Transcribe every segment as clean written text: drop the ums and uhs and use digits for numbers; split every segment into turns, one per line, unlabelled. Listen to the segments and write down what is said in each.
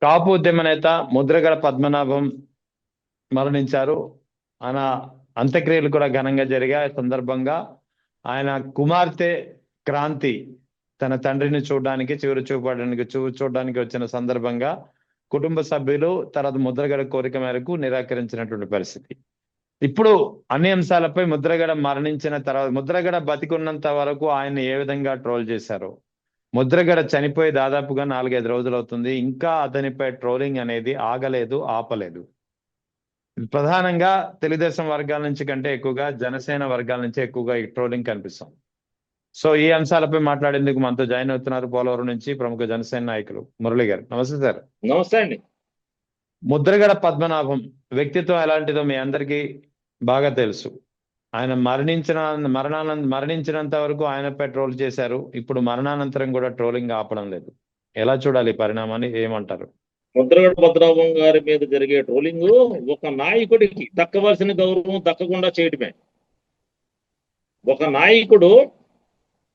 కాపు ఉద్యమ నేత ముద్రగడ పద్మనాభం మరణించారు. ఆయన అంత్యక్రియలు కూడా ఘనంగా జరిగాయి. సందర్భంగా ఆయన కుమార్తె క్రాంతి తన తండ్రిని చూడడానికి వచ్చిన సందర్భంగా కుటుంబ సభ్యులు తర్వాత ముద్రగడ కోరిక మేరకు నిరాకరించినటువంటి పరిస్థితి. ఇప్పుడు అన్ని అంశాలపై ముద్రగడ మరణించిన తర్వాత, ముద్రగడ బతికున్నంత వరకు ఆయన ఏ విధంగా ట్రోల్ చేశారు, ముద్రగడ చనిపోయి దాదాపుగా 4-5 రోజులు అవుతుంది, ఇంకా అతనిపై ట్రోలింగ్ అనేది ఆగలేదు, ఆపలేదు. ప్రధానంగా తెలుగుదేశం వర్గాల నుంచి కంటే ఎక్కువగా జనసేన వర్గాల నుంచి ఎక్కువగా ఈ ట్రోలింగ్ కనిపిస్తాం. సో ఈ అంశాలపై మాట్లాడేందుకు మనతో జాయిన్ అవుతున్నారు పోలవరం నుంచి ప్రముఖ జనసేన నాయకులు మురళి గారు. నమస్తే సార్.
నమస్తే అండి.
ముద్రగడ పద్మనాభం వ్యక్తిత్వం ఎలాంటిదో మీ అందరికీ బాగా తెలుసు. ఆయన మరణించినంత వరకు ఆయనపై ట్రోల్ చేశారు. ఇప్పుడు మరణానంతరం కూడా ట్రోలింగ్ ఆపడం లేదు. ఎలా చూడాలి పరిణామాన్ని, ఏమంటారు?
ముద్రగడ పద్మనాభం గారి మీద జరిగే ట్రోలింగ్ ఒక నాయకుడికి దక్కవలసిన గౌరవం దక్కకుండా చేయడమే. ఒక నాయకుడు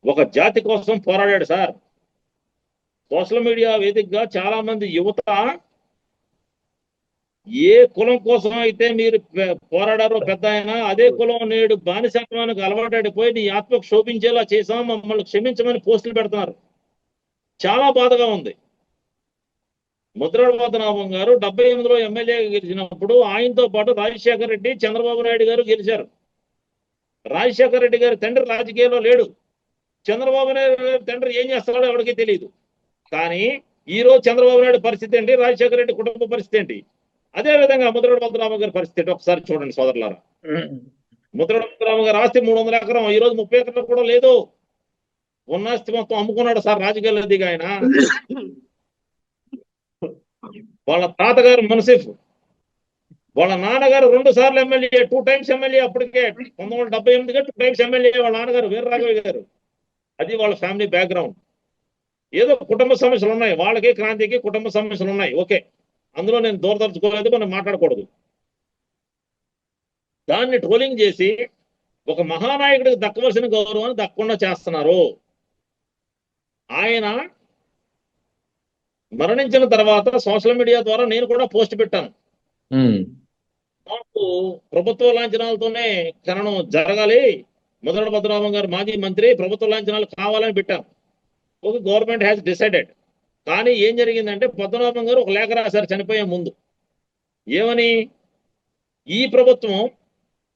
ఒక జాతి కోసం పోరాడాడు సార్. సోషల్ మీడియా వేదికగా చాలా మంది యువత ఏ కులం కోసం అయితే మీరు పోరాడారో పెద్ద అయినా అదే కులం నేడు బానిసత్వానికి అలవాటైపోయి నీ ఆత్మకు శోభించేలా చేసాం, మమ్మల్ని క్షమించమని పోస్టులు పెడుతున్నారు. చాలా బాధగా ఉంది. ముద్రగడ పద్మనాభం గారు 78లో ఎమ్మెల్యేగా గెలిచినప్పుడు ఆయనతో పాటు రాజశేఖర రెడ్డి, చంద్రబాబు నాయుడు గారు గెలిచారు. రాజశేఖర రెడ్డి గారి తండ్రి రాజకీయాల్లో లేడు. చంద్రబాబు నాయుడు గారి తండ్రి ఏం చేస్తాడో ఎవరికి తెలియదు. కానీ ఈ రోజు చంద్రబాబు నాయుడు పరిస్థితి ఏంటి, రాజశేఖర రెడ్డి కుటుంబ పరిస్థితి ఏంటి, అదే విధంగా ముద్రగడ పద్మనాభం గారి పరిస్థితి ఏంటి ఒకసారి చూడండి సోదరులారా. ముద్రగడ పద్మనాభం గారు ఆస్తి 300 ఎకరం, ఈ రోజు 30 ఎకరం కూడా లేదు. ఉన్న ఆస్తి మొత్తం అమ్ముకున్నాడు సార్ రాజకీయాల్లో దిగి ఆయన. వాళ్ళ తాతగారు మున్సిఫ్, వాళ్ళ నాన్నగారు 2 సార్లు ఎమ్మెల్యే, 2 టైమ్స్ ఎమ్మెల్యే. అప్పటికే 1978గా 2 టైమ్స్ ఎమ్మెల్యే వాళ్ళ నాన్నగారు వీరరాఘవయ్య గారు. అది వాళ్ళ ఫ్యామిలీ బ్యాక్గ్రౌండ్. ఏదో కుటుంబ సమస్యలు ఉన్నాయి వాళ్ళకి, క్రాంతికి కుటుంబ సమస్యలు ఉన్నాయి, ఓకే, అందులో నేను దూరదర్చుకోలేదు, మనం మాట్లాడకూడదు. దాన్ని ట్రోలింగ్ చేసి ఒక మహానాయకుడికి దక్కవలసిన గౌరవాన్ని దక్కకుండా చేస్తున్నారు. ఆయన మరణించిన తర్వాత సోషల్ మీడియా ద్వారా నేను కూడా పోస్ట్ పెట్టాను. నాకు ప్రభుత్వ లాంఛనాలతోనే ఖననం జరగాలి, ముద్రగడ పద్మనాభం గారు మాజీ మంత్రి, ప్రభుత్వ లాంఛనాలు కావాలని పెట్టాను. ఒక గవర్నమెంట్ హ్యాస్ డిసైడెడ్. కానీ ఏం జరిగిందంటే పద్మనాభం గారు ఒక లేఖ రాశారు చనిపోయే ముందు. ఏమని? ఈ ప్రభుత్వం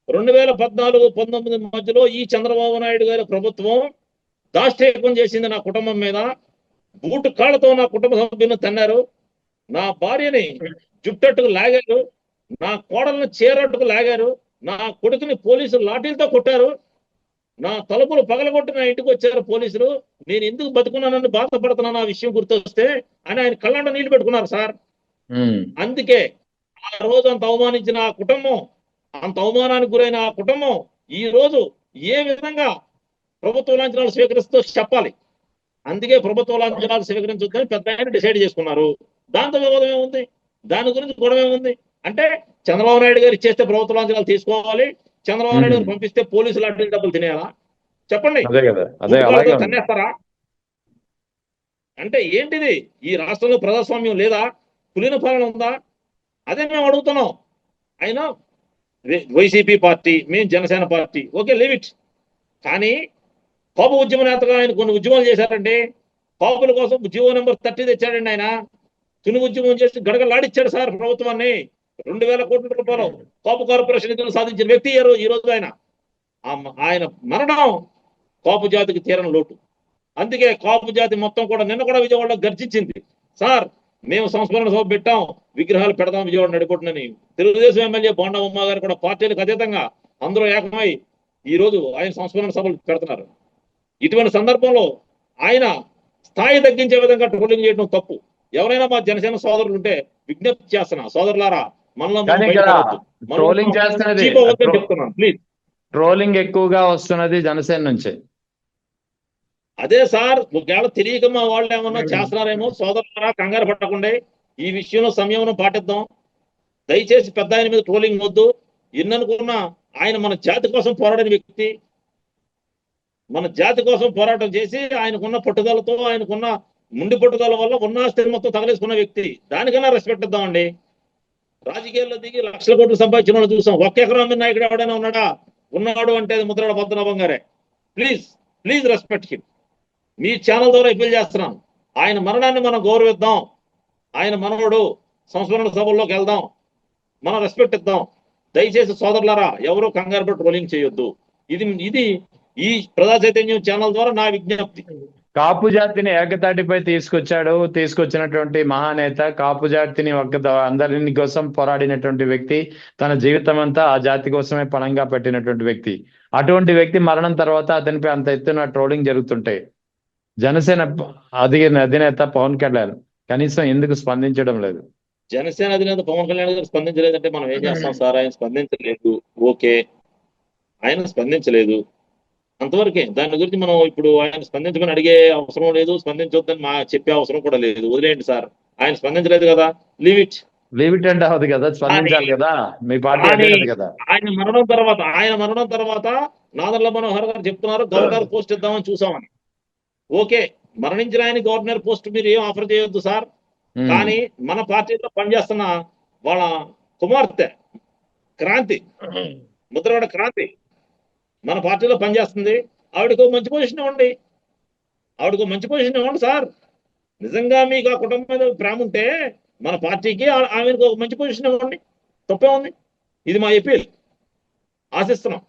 2014-19 మధ్యలో ఈ చంద్రబాబు నాయుడు గారి ప్రభుత్వం దాష్టీకం చేసింది నా కుటుంబం మీద. బూటు కాళ్ళతో నా కుటుంబ సభ్యులను తన్నారు, నా భార్యని జుట్టట్టుకు లాగారు, నా కోడలను చీరట్టుకు లాగారు, నా కొడుకుని పోలీసులు లాఠీలతో కొట్టారు, నా తలుపులు పగలగొట్టి నా ఇంటికి వచ్చారు పోలీసులు. నేను ఎందుకు బతుకున్నానని బాధపడుతున్నాను ఆ విషయం గుర్తొస్తే అని ఆయన కళ్ళంట నీళ్లు పెట్టుకున్నారు సార్. అందుకే ఆ రోజు అంత అవమానించిన ఆ కుటుంబం, అంత అవమానానికి గురైన ఆ కుటుంబం ఈ రోజు ఏ విధంగా ప్రభుత్వ లాంఛనాలు స్వీకరిస్తూ చెప్పాలి. అందుకే ప్రభుత్వ లాంఛనాలు స్వీకరించొద్దని పెద్ద ఆయన డిసైడ్ చేసుకున్నారు. దాంతో వివాదం ఏముంది, దాని గురించి గొడవ ఏముంది అంటే చంద్రబాబు నాయుడు గారు ఇచ్చేస్తే ప్రభుత్వ లాంఛనాలు తీసుకోవాలి, చంద్రబాబు నాయుడు గారు పంపిస్తే పోలీసులు లాంటి డబ్బులు తినేయాలా చెప్పండి? తన్నేస్తారా? అంటే ఏంటిది? ఈ రాష్ట్రంలో ప్రజాస్వామ్యం లేదా? కులీన పాలన ఉందా? అదే మేము అడుగుతున్నాం. అయినా వైసీపీ పార్టీ, మేము Janasena party, okay leave it. కానీ కాపు ఉద్యమ నేతగా ఆయన కొన్ని ఉద్యమాలు చేశారండి. కాపుల కోసం జీవో నెంబర్ 30 తెచ్చాడండి ఆయన. తుని ఉద్యమం చేసి గడగలాడిచ్చాడు సార్ ప్రభుత్వాన్ని. 2000 కోట్ల రూపాయలు కాపు కార్పొరేషన్ నిధులు సాధించిన వ్యక్తి ఈ రోజు ఆయన మరణం కాపు జాతికి తీరని లోటు. అందుకే కాపు జాతి మొత్తం కూడా నిన్న కూడా విజయవాడలో గర్జించింది. సార్ మేము సంస్మరణ సభ పెట్టాం, విగ్రహాలు పెడదాం విజయవాడ నడిపోతుందని. తెలుగుదేశం ఎమ్మెల్యే బోండా ఉమ్మ గారు కూడా పార్టీలకు అతీతంగా అందరూ ఏకమై ఈ రోజు ఆయన సంస్మరణ సభలు పెడుతున్నారు. ఇటువంటి సందర్భంలో ఆయన స్థాయి తగ్గించే విధంగా ట్రోలింగ్ చేయడం తప్పు. ఎవరైనా మా జనసేన సోదరులు ఉంటే విజ్ఞప్తి చేస్తున్నా, సోదరులారా మనలో చెప్తున్నాను ప్లీజ్.
ట్రోలింగ్ ఎక్కువగా వస్తున్నది జనసేన నుంచే.
అదే సార్, ఒకవేళ తెలియక మా వాళ్ళు ఏమన్నా చేస్తున్నారేమో, సోదరులారా కంగారు పట్టకుండా ఈ విషయంలో సంయమనం పాటిద్దాం. దయచేసి పెద్ద ఆయన మీద ట్రోలింగ్ వద్దు. ఎన్ననుకున్నా ఆయన మన జాతి కోసం పోరాడిన వ్యక్తి. మన జాతి కోసం పోరాటం చేసి ఆయనకున్న పట్టుదలతో, ఆయనకున్న ముండి పట్టుదల వల్ల ఉన్న ఆస్తిని మొత్తం తగలేసుకున్న వ్యక్తి, దానికన్నా రెస్పెక్ట్ ఇద్దామండి. రాజకీయాల్లో దిగి లక్షల కోట్లు సంపాదించిన వాళ్ళు చూసాం. ఒక్క ఎకరం అమ్మిన నాయకుడు ఎవడైనా ఉన్నాడా? ఉన్నాడు అంటే అది ముద్రగడ పద్మనాభం గారే. Please please respect him. Me channel ద్వారా అప్పీల్ చేస్తున్నాను, ఆయన మరణాన్ని మనం గౌరవిద్దాం. ఆయన మనవడు, సంస్మరణ సభల్లోకి వెళ్దాం, మనం రెస్పెక్ట్ ఇద్దాం. దయచేసి సోదరులారా, ఎవరో కంగారు పట్టి రోలింగ్ చేయొద్దు. ఇది ఈ ప్రజా చైతన్యం ఛానల్ ద్వారా నా విజ్ఞప్తి.
కాపు జాతిని ఏకతాటిపై తీసుకొచ్చినటువంటి మహానేత, కాపు జాతిని అందరిని కోసం పోరాడినటువంటి వ్యక్తి, తన జీవితం అంతా ఆ జాతి కోసమే పణంగా పెట్టినటువంటి వ్యక్తి. అటువంటి వ్యక్తి మరణం తర్వాత అతనిపై అంత ఎత్తున ట్రోలింగ్ జరుగుతుంటాయి. జనసేన అధినేత పవన్ కళ్యాణ్ కనీసం ఎందుకు స్పందించడం లేదు?
జనసేన అధినేత పవన్ కళ్యాణ్ గారు స్పందించలేదంటే మనం ఏం చేస్తాం సార్? ఆయన స్పందించలేదు, ఓకే, ఆయన స్పందించలేదు, అంతవరకే. దాని గురించి మనం ఇప్పుడు ఆయన స్పందించమని అడిగే అవసరం లేదు, స్పందించొద్దని చెప్పే అవసరం కూడా లేదు. వదిలేయండి సార్, ఆయన స్పందించలేదు కదా, లీవ్ ఇట్.
లీవ్ ఇట్ అంటే అవుతుంది కదా, స్పందించాలి కదా, మీ పార్టీ కదా.
ఆయన మరణం తర్వాత నాదెండ్ల మనోహర్ గారు చెప్తున్నారు గవర్నర్ పోస్ట్ ఇద్దామని చూసామని. ఓకే, మరణించిన ఆయన గవర్నర్ పోస్ట్ మీరు ఏం ఆఫర్ చేయొద్దు సార్. కానీ మన పార్టీలో పనిచేస్తున్న వాళ్ళ కుమార్తె క్రాంతి, ముద్రగడ క్రాంతి మన పార్టీలో పనిచేస్తుంది. ఆవిడకు మంచి పొజిషన్ ఇవ్వండి సార్. నిజంగా మీకు ఆ కుటుంబం మీద ప్రేమ ఉంటే మన పార్టీకి ఆమెకు ఒక మంచి పొజిషన్ ఇవ్వండి, తప్పే ఉంది. ఇది మా అపీల్. ఆశిస్తున్నాం.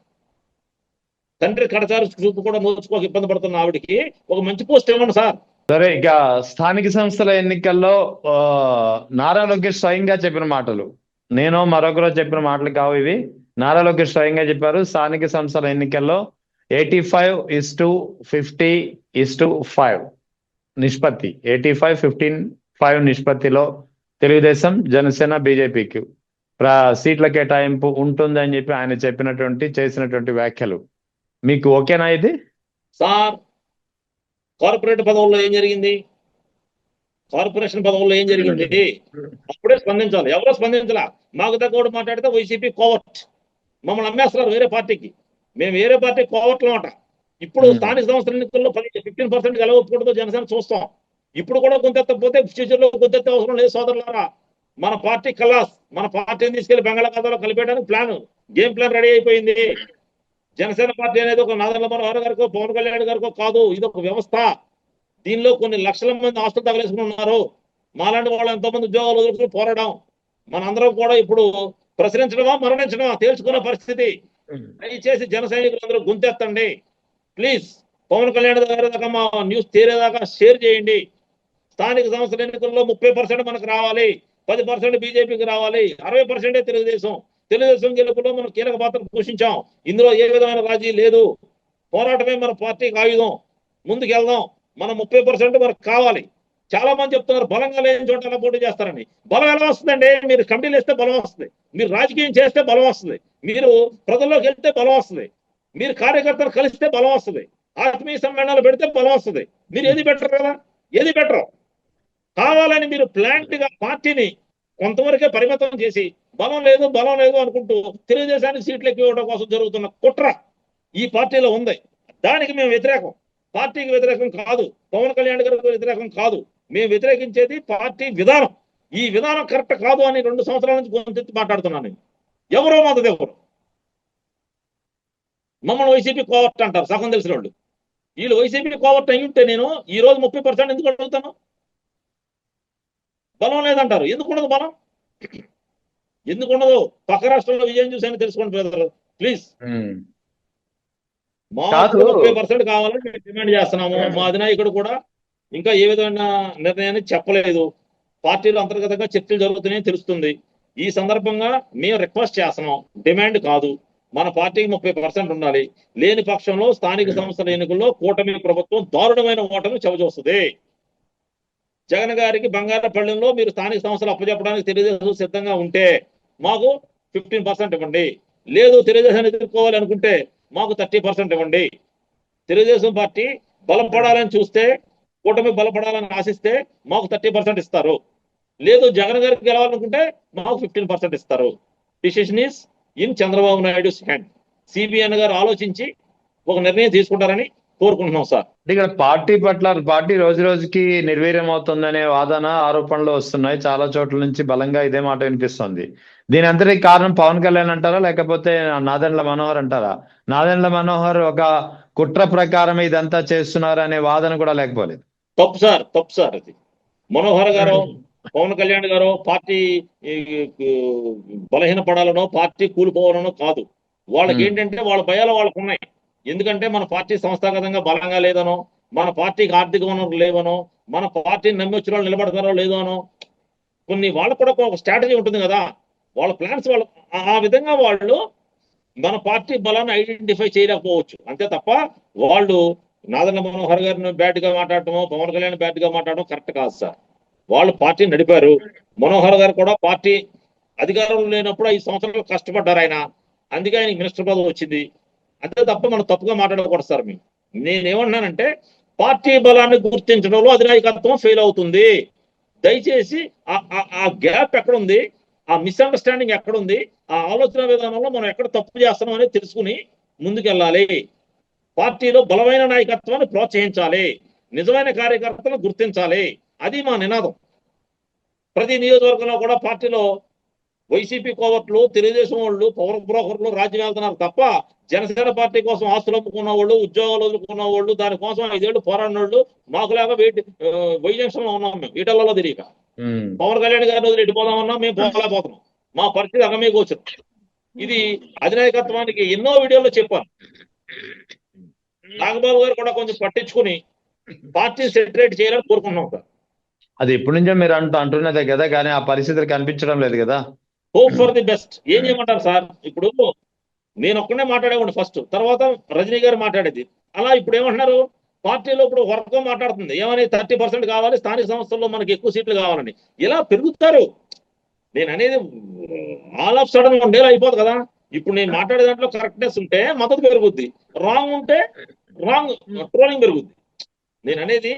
తండ్రి కడచారు చూపు కూడా నోచుకోక ఇబ్బంది పడుతున్న ఆవిడికి ఒక మంచి పోస్ట్ ఇవ్వండి సార్.
సరే, ఇక స్థానిక సంస్థల ఎన్నికల్లో నారా లోకేష్ స్వయంగా చెప్పిన మాటలు, నేను మరొకరు చెప్పిన మాటలు కావు ఇవి. నారా లోకేష్ స్వయంగా చెప్పారు, స్థానిక సంస్థల ఎన్నికల్లో 85:50:5 నిష్పత్తి, 85-15-5 నిష్పత్తిలో తెలుగుదేశం, జనసేన, బీజేపీకి సీట్ల కేటాయింపు ఉంటుందని చెప్పి ఆయన చేసినటువంటి వ్యాఖ్యలు మీకు ఓకేనా? ఇది
సార్, కార్పొరేట్ పదవుల్లో ఏం జరిగింది? కార్పొరేషన్ పదవుల్లో ఏం జరిగింది? అప్పుడే స్పందించాలి. ఎవరో స్పందించాల. మాకు దగ్గర మాట్లాడితే వైసీపీ కోవర్ట్, మమ్మల్ని అమ్మేస్తున్నారు వేరే పార్టీకి. మేము వేరే పార్టీ కోవర్ట్లు మాట. ఇప్పుడు స్థానిక సంస్థల ఎన్నికల్లో 15% ఎలా ఒప్పుకుంటుందో జనసేన చూస్తాం. ఇప్పుడు కూడా గొంతెత్తకపోతే ఫ్యూచర్ లో గొంతెత్తే అవసరం లేదు సోదరులారా. మన పార్టీ కలాస్, మన పార్టీని తీసుకెళ్లి బంగాళాఖాతంలో కలిపేయడానికి గేమ్ ప్లాన్ రెడీ అయిపోయింది. జనసేన పార్టీ అనేది ఒక నాదెండ్ల మనోహర్ గారికో పవన్ కళ్యాణ్ గారికో కాదు, ఇది ఒక వ్యవస్థ. దీనిలో కొన్ని లక్షల మంది ఆస్తులు తగలేసుకుని ఉన్నారు. మాలాంటి వాళ్ళు ఎంతో మంది ఉద్యోగాలు వదులుకుని పోరాడం. మనందరం కూడా ఇప్పుడు ప్రశ్నించడమా మరణించడమా తేల్చుకునే పరిస్థితి. దయచేసి జన సైనికులందరూ గొంతెత్తండి ప్లీజ్. పవన్ కళ్యాణ్ గారి దాకా మా న్యూస్ తీరేదాకా షేర్ చేయండి. స్థానిక సంస్థల ఎన్నికల్లో 30% మనకు రావాలి, 10% బీజేపీకి రావాలి, 60% తెలుగుదేశం గెలుపులో మనం కీలక పాత్ర పోషించాం. ఇందులో ఏ విధమైన రాజీ లేదు. పోరాటమే మన పార్టీకి ఆయుధం. ముందుకెళ్దాం. మన 30% మనకు కావాలి. చాలా మంది చెప్తున్నారు బలంగా లేని చోట ఎలా పోటీ చేస్తారని. బలం ఎలా వస్తుందండి? మీరు కమిటీలు వేస్తే బలం వస్తుంది, మీరు రాజకీయం చేస్తే బలం వస్తుంది, మీరు ప్రజల్లోకి వెళ్తే బలం వస్తుంది, మీరు కార్యకర్తలు కలిస్తే బలం వస్తుంది, ఆత్మీయ సమ్మేళనాలు పెడితే బలం వస్తుంది. మీరు ఏది బెటర్ కదా? ఏది బెటర్? కావాలని మీరు ప్లాంట్ గా పార్టీని కొంతవరకే పరిమితం చేసి బలం లేదు అనుకుంటూ తెలుగుదేశానికి సీట్లు ఎక్కువ కోసం జరుగుతున్న కుట్ర ఈ పార్టీలో ఉంది. దానికి మేము వ్యతిరేకం. పార్టీకి వ్యతిరేకం కాదు, పవన్ కళ్యాణ్ గారికి వ్యతిరేకం కాదు. మేము వ్యతిరేకించేది పార్టీ విధానం. ఈ విధానం కరెక్ట్ కాదు అని 2 సంవత్సరాల నుంచి గొంతెత్తి మాట్లాడుతున్నాను నేను. ఎవరో మాది ఎవరు? మమ్మల్ని వైసీపీ కోవర్ట్ అంటారు సగం తెలిసిన వాళ్ళు. వీళ్ళు వైసీపీ కోవర్ట్ అయి ఉంటే నేను ఈ రోజు 30% ఎందుకు అడుగుతాను? బలం లేదంటారు. ఎందుకు ఉండదు బలం? ఎందుకు ఉండదు? పక్క రాష్ట్రంలో విజయం చూసాను తెలుసుకోండి బ్రదర్ ప్లీజ్. మాకు 30% కావాలని మేము డిమాండ్ చేస్తున్నాము. మా అధినాయకుడు కూడా ఇంకా ఏ విధమైన నిర్ణయాన్ని చెప్పలేదు. పార్టీలో అంతర్గతంగా చర్చలు జరుగుతున్నాయని తెలుస్తుంది. ఈ సందర్భంగా మేము రిక్వెస్ట్ చేస్తున్నాం, డిమాండ్ కాదు, మన పార్టీకి 30% ఉండాలి. లేని పక్షంలో స్థానిక సంస్థల ఎన్నికల్లో కూటమి ప్రభుత్వం దారుణమైన ఓటమి చవిచూస్తుంది. జగన్ గారికి బంగారపల్లెంలో మీరు స్థానిక సంస్థలు అప్పచెప్పడానికి తెలుగుదేశం సిద్ధంగా ఉంటే మాకు 15% ఇవ్వండి. లేదు తెలుగుదేశాన్ని ఎదుర్కోవాలి అనుకుంటే మాకు 30% ఇవ్వండి. తెలుగుదేశం పార్టీ బలపడాలని చూస్తే, కూటమి బలపడాలని ఆశిస్తే మాకు 30% ఇస్తారు. లేదు జగన్ గారికి గెలవాలనుకుంటే మాకు 15% ఇస్తారు. Decision is in Chandrababu Naidu hand. CBN గారు ఆలోచించి ఒక నిర్ణయం తీసుకుంటారని కోరుకుంటున్నాం సార్.
ఇక్కడ పార్టీ పట్ల పార్టీ రోజు రోజుకి నిర్వీర్యం అవుతుందనే వాదన ఆరోపణలు వస్తున్నాయి. చాలా చోట్ల నుంచి బలంగా ఇదే మాట వినిపిస్తుంది. దీని అంతటికి కారణం పవన్ కళ్యాణ్ అంటారా, లేకపోతే నాదెండ్ల మనోహర్ అంటారా? నాదెండ్ల మనోహర్ ఒక కుట్ర ప్రకారం ఇదంతా చేస్తున్నారు అనే వాదన కూడా లేకపోలేదు.
తప్పు సార్. అది మనోహర్ గారు, పవన్ కళ్యాణ్ గారు పార్టీ బలహీనపడాలనో పార్టీ కూలిపోవాలనో కాదు. వాళ్ళకి ఏంటంటే వాళ్ళ భయాలు వాళ్ళకు ఉన్నాయి. ఎందుకంటే మన పార్టీ సంస్థాగతంగా బలంగా లేదనో, మన పార్టీకి ఆర్థిక వనరులు లేవనో, మన పార్టీని నమ్మి వచ్చిన వాళ్ళు నిలబడతారో లేదోనో, కొన్ని వాళ్ళకు కూడా ఒక స్ట్రాటజీ ఉంటుంది కదా, వాళ్ళ ప్లాన్స్ వాళ్ళు ఆ విధంగా వాళ్ళు మన పార్టీ బలాన్ని ఐడెంటిఫై చేయలేకపోవచ్చు. అంతే తప్ప వాళ్ళు నాదెండ్ల మనోహర్ గారిని బ్యాట్ గా మాట్లాడటమో, పవన్ కళ్యాణ్ బ్యాట్ గా మాట్లాడటం కరెక్ట్ కాదు సార్. వాళ్ళు పార్టీ నడిపారు. మనోహర్ గారు కూడా పార్టీ అధికారంలో లేనప్పుడు 5 సంవత్సరాలు కష్టపడ్డారు ఆయన. అందుకే ఆయన మినిస్టర్ పదవి వచ్చింది. అంతే తప్ప మనం తప్పుగా మాట్లాడకూడదు సార్. నేనేమన్నానంటే పార్టీ బలాన్ని గుర్తించడంలో అధినాయకత్వం ఫెయిల్ అవుతుంది. దయచేసి ఆ గ్యాప్ ఎక్కడుంది, ఆ మిస్అండర్స్టాండింగ్ ఎక్కడుంది, ఆ ఆలోచన విధానంలో మనం ఎక్కడ తప్పు చేస్తున్నాం అనేది తెలుసుకుని ముందుకెళ్ళాలి. పార్టీలో బలమైన నాయకత్వాన్ని ప్రోత్సహించాలి, నిజమైన కార్యకర్తలను గుర్తించాలి. అది మా నినాదం. ప్రతి నియోజకవర్గంలో కూడా పార్టీలో వైసీపీ కోవర్ట్లు, తెలుగుదేశం వాళ్ళు, పవర్ బ్రోకర్లు రాజ్యం వెళ్తున్నారు తప్ప జనసేన పార్టీ కోసం ఆస్తులు అమ్ముకున్న వాళ్ళు, ఉద్యోగాలు వదులుకున్న వాళ్ళు, దానికోసం 5 ఏళ్ళు పోరాడిన వాళ్ళు మాకులాగా వైజంక్షన్ లో ఉన్నాం మేము. ఈటలలో తెలియక పవన్ కళ్యాణ్ గారిని వదిలి ఎట్టిపోదామన్నా మేము పోలేకపోతున్నాం. మా పరిస్థితి అగమే కూర్చున్నాం. ఇది అధినాయకత్వానికి ఎన్నో వీడియోలో చెప్పాను. నాగబాబు గారు కూడా కొంచెం పట్టించుకుని పార్టీ సెటరేట్ చేయాలని కోరుకుంటున్నాం సార్.
అది ఎప్పటి నుంచో మీరు అంటున్నదే కదా, కానీ ఆ పరిస్థితులు కనిపించడం లేదు కదా.
Hope for the best. ఏం చేయమంటారు సార్? ఇప్పుడు నేను ఒక్కనే మాట్లాడేవాడిని ఫస్ట్, తర్వాత రజనీ గారు మాట్లాడేది. అలా ఇప్పుడు ఏమంటున్నారు, పార్టీలో ఇప్పుడు వర్గం మాట్లాడుతుంది ఏమని 30% కావాలి, స్థానిక సంస్థల్లో మనకి ఎక్కువ సీట్లు కావాలని. ఇలా పెరుగుతారు. నేను అనేది ఆల్ ఆఫ్ సడన్ 1 ఏళ్ళు అయిపోదు కదా. ఇప్పుడు నేను మాట్లాడే దాంట్లో కరెక్ట్నెస్ ఉంటే మద్దతు పెరుగుద్ది, రాంగ్ ఉంటే రాంగ్ ట్రోలింగ్ పెరుగుద్ది. నేను అనేది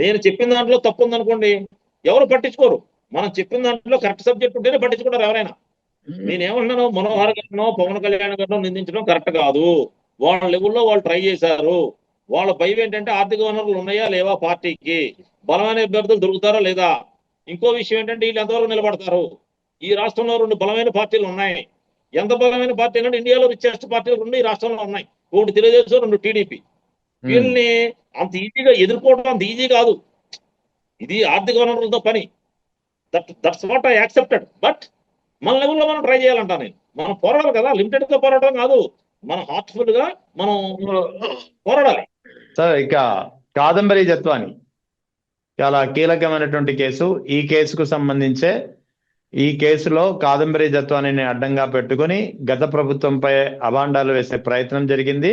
నేను చెప్పిన దాంట్లో తప్పు ఉందనుకోండి ఎవరు పట్టించుకోరు. మనం చెప్పిన దాంట్లో కరెక్ట్ సబ్జెక్ట్ ఉంటేనే పట్టించుకుంటారు ఎవరైనా. నేనేమన్నాను, మనోహర్ గారినో పవన్ కళ్యాణ్ గారినో నిందించడం కరెక్ట్ కాదు. వాళ్ళ లెవెల్లో వాళ్ళు ట్రై చేశారు. వాళ్ళ భయం ఏంటంటే ఆర్థిక వనరులు ఉన్నాయా లేవా, పార్టీకి బలమైన అభ్యర్థులు దొరుకుతారా లేదా. ఇంకో విషయం ఏంటంటే వీళ్ళు ఎంతవరకు నిలబడతారు. ఈ రాష్ట్రంలో 2 బలమైన పార్టీలు ఉన్నాయి. ఎంత బలమైన పార్టీ అంటే ఇండియాలో రిచెస్ట్ పార్టీలు 2 ఈ రాష్ట్రంలో ఉన్నాయి. ఒకటి తెలుగుదేశం, 2 టీడీపీ. వీళ్ళని అంత ఈజీగా ఎదుర్కోవడం అంత ఈజీ కాదు. ఇది ఆర్థిక వనరులతో పని. That's what I accepted. But మన లెవెల్లో మనం ట్రై చేయాలంటా నేను. మనం పోరాడాలి కదా, లిమిటెడ్ గా పోరాడడం కాదు, మనం హార్ట్ఫుల్ గా మనం పోరాడాలి.
సార్ ఇక కాదంబరి జత్వాని చాలా కీలకమైనటువంటి కేసు. ఈ కేసుకు సంబంధించే ఈ కేసులో కాదంబరి జత్వానిని అడ్డంగా పెట్టుకుని గత ప్రభుత్వంపై అభాండాలు వేసే ప్రయత్నం జరిగింది.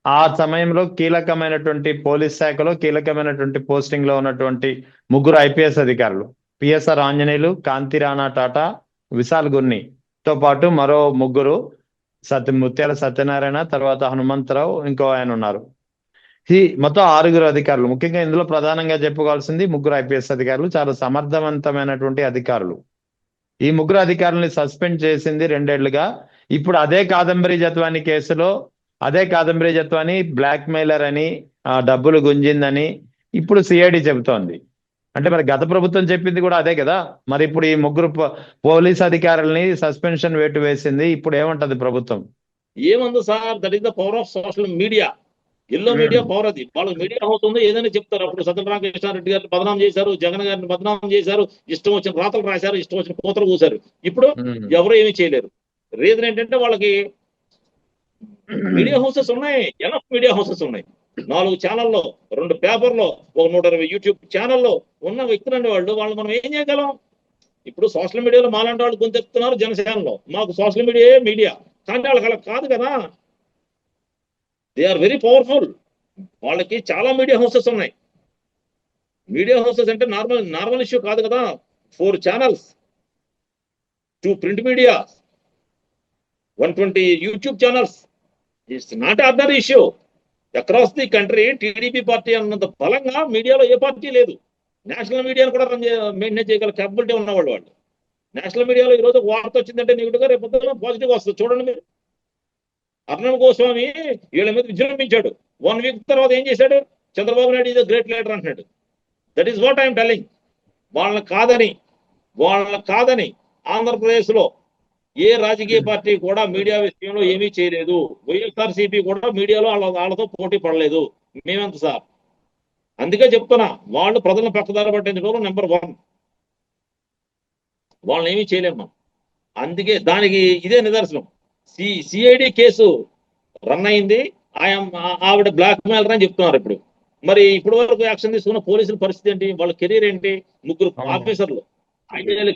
ఆ సమయంలో కీలకమైనటువంటి పోలీస్ శాఖలో కీలకమైనటువంటి పోస్టింగ్ లో ఉన్నటువంటి 3 ఐపీఎస్ అధికారులు, పిఎస్ఆర్ ఆంజనేయులు, కాంతి రాణా టాటా, విశాల్ గుర్నితో పాటు మరో 3 ముత్యాల సత్యనారాయణ, తర్వాత హనుమంతరావు, ఇంకో ఆయన ఉన్నారు. ఈ మొత్తం 6 అధికారులు. ముఖ్యంగా ఇందులో ప్రధానంగా చెప్పుకోవాల్సింది 3 ఐపీఎస్ అధికారులు, చాలా సమర్థవంతమైనటువంటి అధికారులు. ఈ 3 అధికారులని సస్పెండ్ చేసింది 2 ఏళ్లుగా. ఇప్పుడు అదే కాదంబరి జత్వాని కేసులో అదే కాదంబరి జత్వాని బ్లాక్ మెయిలర్ అని, డబ్బులు గుంజిందని ఇప్పుడు సిఐడి చెబుతోంది. అంటే మరి గత ప్రభుత్వం చెప్పింది కూడా అదే కదా. మరి ఇప్పుడు ఈ 3 పోలీస్ అధికారులని సస్పెన్షన్ వేటు వేసింది. ఇప్పుడు ఏమంటది ప్రభుత్వం?
ఏమంది sir, that is the power of social media. Yellow media power అది. వాళ్ళకి మీడియా హౌస్ ఉంది, ఏదైనా చెప్తారు. అప్పుడు సజ్జల రామకృష్ణారెడ్డి గారిని బదనాం చేశారు, జగన్ గారిని బదనాం చేశారు, ఇష్టం వచ్చిన రాతలు రాశారు, ఇష్టం వచ్చిన కోతలు కూశారు. ఇప్పుడు ఎవరు ఏమీ చేయలేరు. రీజన్ ఏంటంటే వాళ్ళకి మీడియా హౌసెస్ ఉన్నాయి, ఎనఫ్ మీడియా హౌసెస్ ఉన్నాయి. 4 ఛానల్లో, 2 పేపర్లో, 120 యూట్యూబ్ ఛానల్లో ఉన్న వ్యక్తులండి వాళ్ళు మనం ఏం చేయగలం? ఇప్పుడు సోషల్ మీడియాలో మాలాంటి వాళ్ళు గొంతెత్తుతున్నారు జనసేనలో. మాకు సోషల్ మీడియా కానీ వాళ్ళకి అలా కాదు కదా. They are very powerful. వాళ్ళకి చాలా మీడియా హౌసెస్ ఉన్నాయి. మీడియా హౌసెస్ అంటే నార్మల్ ఇష్యూ కాదు కదా. 4 channels, 2 print media, 120 YouTube channels. It's not ordinary issue. Across the country TDP party అన్నంత బలంగా మీడియాలో ఏ పార్టీ లేదు. నేషనల్ మీడియాను కూడా మెయింటైన్ చేయగల క్యాపబిలిటీ ఉన్నవాళ్ళు వాళ్ళు. నేషనల్ మీడియాలో ఈ రోజు వార్త వచ్చిందంటే నెగిటివ్గా, రేపు పొద్దున పాజిటివ్ వస్తుంది. చూడండి మీరు, అర్ణబ్ గోస్వామి వీళ్ళ మీద విజృంభించాడు. 1 వీక్ తర్వాత ఏం చేశాడు? Chandrababu Naidu is great leader అంటున్నాడు. That is what I'm telling. వాళ్ళని కాదని ఆంధ్రప్రదేశ్ లో ఏ రాజకీయ పార్టీ కూడా మీడియా విషయంలో ఏమీ చేయలేదు. వైఎస్ఆర్సీపీ కూడా మీడియాలో వాళ్ళతో పోటీ పడలేదు. మేమెంత సార్? అందుకే చెప్తున్నా, వాళ్ళు ప్రజలను పక్కదారి పట్టించడంలో నెంబర్ 1. వాళ్ళని ఏమీ చేయలేము మనం. అందుకే దానికి ఇదే నిదర్శనం. సిఐడి కేసు రన్ అయింది. ఆవిడ బ్లాక్ మెయిలర్ అని చెప్తున్నారు ఇప్పుడు. మరి ఇప్పటి వరకు యాక్షన్ తీసుకున్న పోలీసుల పరిస్థితి ఏంటి? వాళ్ళ కెరీర్ ఏంటి? 3 ఆఫీసర్లు,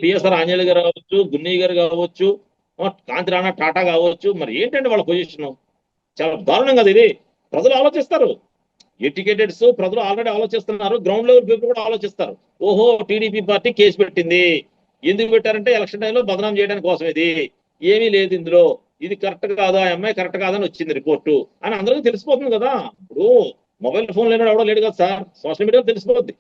పిఎస్ఆర్ ఆంజనేయులు గారు కావచ్చు, గున్నయ్య గారు కావచ్చు, కాంతి రాణా టాటా కావచ్చు. మరి ఏంటంటే వాళ్ళ పొజిషన్ చాలా దారుణం కదా ఇది. ప్రజలు ఆలోచిస్తారు, ఎడ్యుకేటెడ్స్ ప్రజలు ఆల్రెడీ ఆలోచిస్తున్నారు. గ్రౌండ్ లెవెల్ పీపుల్ కూడా ఆలోచిస్తారు. ఓహో, టీడీపీ పార్టీ కేసు పెట్టింది. ఎందుకు పెట్టారంటే ఎలక్షన్ టైంలో బదనాం చేయడానికి కోసం. ఇది ఏమీ లేదు ఇందులో, ఇది కరెక్ట్ కాదా, అమ్మాయి కరెక్ట్ కాదని వచ్చింది రిపోర్టు అని అందరికీ తెలిసిపోతుంది కదా. ఇప్పుడు మొబైల్ ఫోన్ లేనాడు ఎవడో లేడు కదా సార్, సోషల్ మీడియాలో తెలిసిపోద్ది.